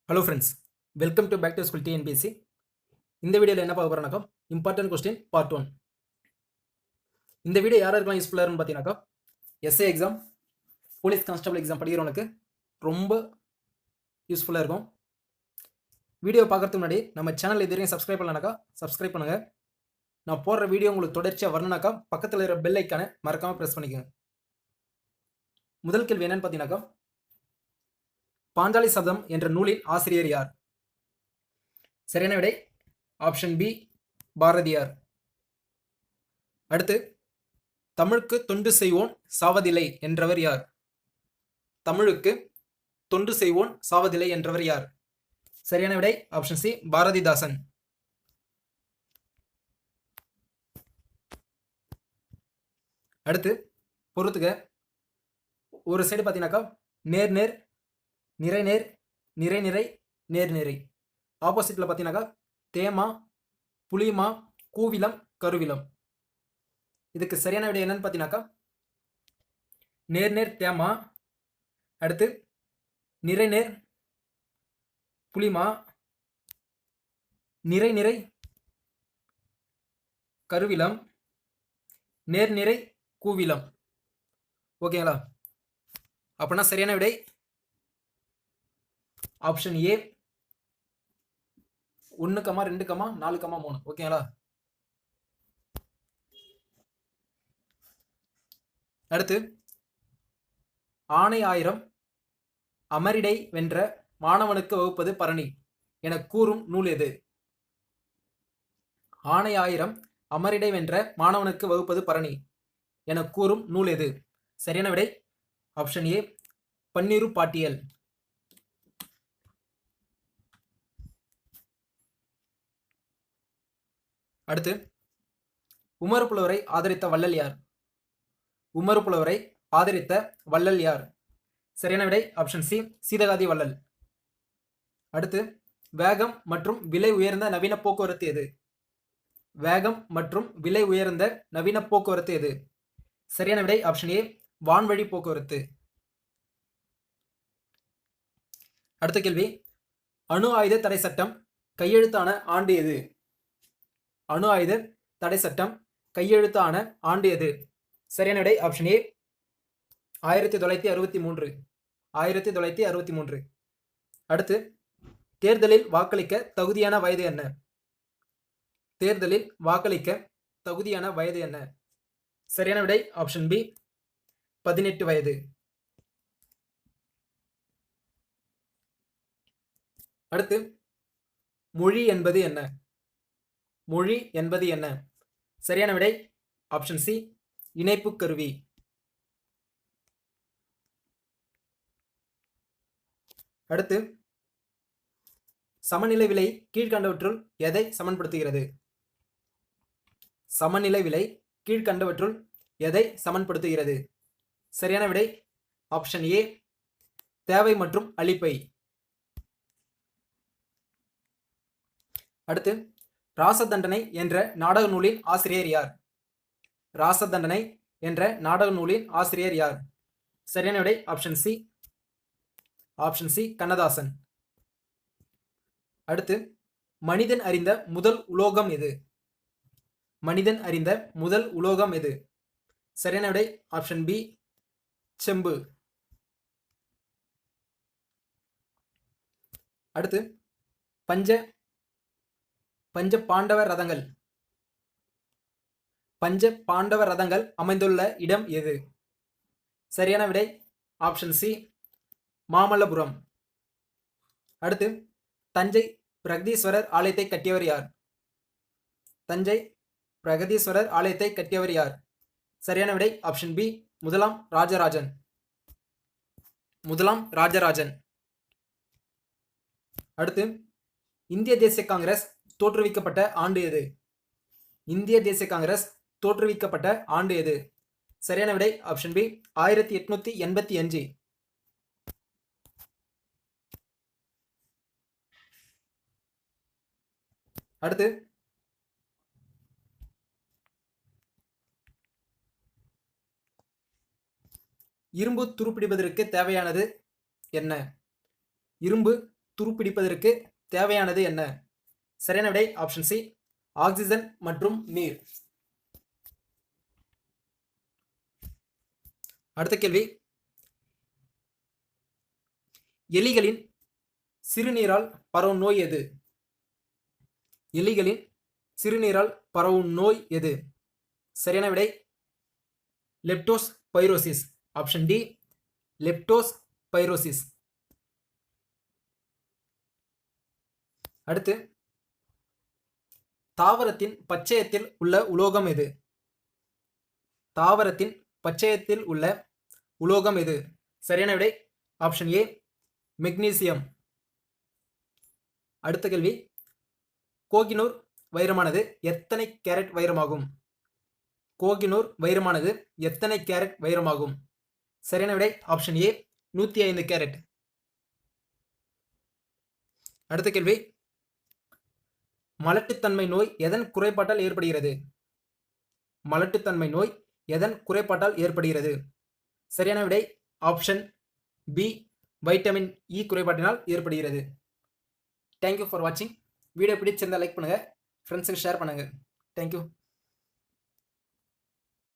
Hello friends, welcome to back to school TNPSC. இந்த வீடியோவில் என்ன பார்க்க போகிறோம்னாக்கா இம்பார்ட்டன்ட் கொஸ்டின் பார்ட் 1. இந்த வீடியோ யாருக்கெல்லாம் யூஸ்ஃபுல்லாக இருக்குன்னு பார்த்தீங்கன்னாக்கா SA exam, police constable exam படிக்கிறவனுக்கு ரொம்ப யூஸ்ஃபுல்லாக இருக்கும். வீடியோ பார்க்கறதுக்கு முன்னாடி நம்ம சேனல் இது வரைக்கும் சப்ஸ்கிரைப் பண்ணலனாக்கா சப்ஸ்கிரைப் பண்ணுங்கள். நான் போடுற வீடியோ உங்களுக்கு தொடர்ச்சியாக வரணுனாக்கா பக்கத்தில் இருக்கிற பெல் ஐக்கானை மறக்காமல் ப்ரெஸ் பண்ணிக்கோங்க. முதல் கேள்வி என்னன்னு பார்த்தீங்கன்னாக்கா, பாஞ்சாலி சபதம் என்ற நூலின் ஆசிரியர் யார்? சரியான விடை ஆப்ஷன் பி, பாரதியார். அடுத்து, தமிழுக்கு தொண்டு செய்வோன் சாவதில்லை என்றவர் யார்? தமிழுக்கு தொண்டு செய்வோன் சாவதில்லை என்றவர் யார்? சரியான விடை ஆப்ஷன் சி, பாரதிதாசன். அடுத்து பொறுத்துக்க, ஒரு சைடு பார்த்தீங்கன்னாக்கா நேர் நேர், நிறை நேர், நிறை நிறை, நேர் நிறை. ஆப்போசிட்ல பார்த்தீங்கன்னாக்கா தேமா, புளிமா, கூவிலம், கருவிலம். இதுக்கு சரியான விடை என்னன்னு பார்த்தீங்கன்னாக்கா நேர் நேர் தேமா, அடுத்து நிறை நேர் புளிமா, நிறை நிறை கருவிலம், நேர் நிறை கூவிலம். ஓகேங்களா? அப்படின்னா சரியான விடை ஆப்ஷன் ஏ 1, 2, 4, 3. ஓகேங்களா? அடுத்து, ஆணை ஆயிரம் அமரிடை வென்ற மாணவனுக்கு வகுப்பது பரணி என கூறும் நூல் எது? ஆணை ஆயிரம் அமரிடை வென்ற மாணவனுக்கு வகுப்பது பரணி என கூறும் நூல் எது? சரியான விடை ஆப்ஷன் ஏ, பன்னிரு பாட்டியல். அடுத்து, உமறு புலவரை ஆதரித்த வள்ளல் யார்? உமறு புலவரை ஆதரித்த வள்ளல் யார்? சரியான விடை ஆப்ஷன் சி, சீதகாதி வள்ளல். அடுத்து, வேகம் மற்றும் விலை உயர்ந்த நவீன போக்குவரத்து எது? வேகம் மற்றும் விலை உயர்ந்த நவீன போக்குவரத்து எது? சரியான விடை ஆப்ஷன் ஏ, வான்வழி போக்குவரத்து. அடுத்த கேள்வி, அணு ஆயுத தடை சட்டம் கையெழுத்தான ஆண்டு எது? அணு ஆயுத தடை சட்டம் கையெழுத்தான ஆண்டு எது? சரியான விடை ஆப்ஷன் ஏ, 1963. 1963. அடுத்து, தேர்தலில் வாக்களிக்க தகுதியான வயது என்ன? தேர்தலில் வாக்களிக்க தகுதியான வயது என்ன? சரியான விடை ஆப்ஷன் பி, 18 வயது. அடுத்து, மொழி என்பது என்ன? மொழி என்பது என்ன? சரியான விடை ஆப்ஷன் சி, இணைப்பு கருவி. அடுத்து, சமநிலை விலை கீழ்கண்டவற்றுள் எதை சமன்படுத்துகிறது? சமநிலை விலை கீழ்கண்டவற்றுள் எதை சமன்படுத்துகிறது? சரியான விடை ஆப்ஷன் ஏ, தேவை மற்றும் அளிப்பை. அடுத்து, ராசதண்டனை என்ற நாடக நூலின் ஆசிரியர் யார்? ராசதண்டனை என்ற நாடக நூலின் ஆசிரியர் யார்? சரியான விடை ஆப்ஷன் சி, கண்ணதாசன். அடுத்து, மனிதன் அறிந்த முதல் உலோகம் எது? மனிதன் அறிந்த முதல் உலோகம் எது? சரியான விடை ஆப்ஷன் பி, செம்பு. அடுத்து, பஞ்ச பாண்டவ ரதங்கள் அமைந்துள்ள இடம் எது? சரியான விடை ஆப்ஷன் சி, மாமல்லபுரம். அடுத்து, தஞ்சை பிரகதீஸ்வரர் ஆலயத்தை கட்டியவர் யார்? தஞ்சை பிரகதீஸ்வரர் ஆலயத்தை கட்டியவர் யார்? சரியான விடை ஆப்ஷன் பி, முதலாம் ராஜராஜன். அடுத்து, இந்திய தேசிய காங்கிரஸ் தோற்றுவிக்கப்பட்ட ஆண்டு எது? இந்திய தேசிய காங்கிரஸ் தோற்றுவிக்கப்பட்ட ஆண்டு எது? சரியான விடை ஆப்ஷன் பி, 1885. அடுத்து, இரும்பு துருப்பிடிப்பதற்கு தேவையானது என்ன? இரும்பு துருப்பிடிப்பதற்கு தேவையானது என்ன? சரியான விடை ஆப்ஷன் சி, ஆக்சிஜன் மற்றும் நீர். அடுத்த கேள்வி, எலிகளின் சிறுநீரால் பரவும் நோய் எது? எலிகளின் சிறுநீரால் பரவும் நோய் எது? சரியான விடை லெப்டோஸ்பைரோசிஸ். Option D, leptospirosis. அடுத்து, தாவரத்தின் பச்சையத்தில் உள்ள உலோகம் எது? தாவரத்தின் பச்சையத்தில் உள்ள உலோகம் எது? சரியான விடை ஆப்ஷன் ஏ, மெக்னீசியம். அடுத்த கேள்வி, கோகினூர் வைரமானது எத்தனை கேரட் வைரமாகும்? கோகினூர் வைரமானது எத்தனை கேரட் வைரமாகும்? சரியான விடை ஆப்ஷன் ஏ, 105 கேரட். அடுத்த கேள்வி, மலட்டுத்தன்மை நோய் எதன் குறைபாட்டால் ஏற்படுகிறது? மலட்டுத்தன்மை நோய் எதன் குறைபாட்டால் ஏற்படுகிறது? சரியான விடை ஆப்ஷன் பி, வைட்டமின் இ குறைபாட்டினால் ஏற்படுகிறது. தேங்க்யூ ஃபார் வாட்சிங். வீடியோ பிடிச்சிருந்தா லைக் பண்ணுங்க, ஃப்ரெண்ட்ஸுக்கு ஷேர் பண்ணுங்க. தேங்க்யூ.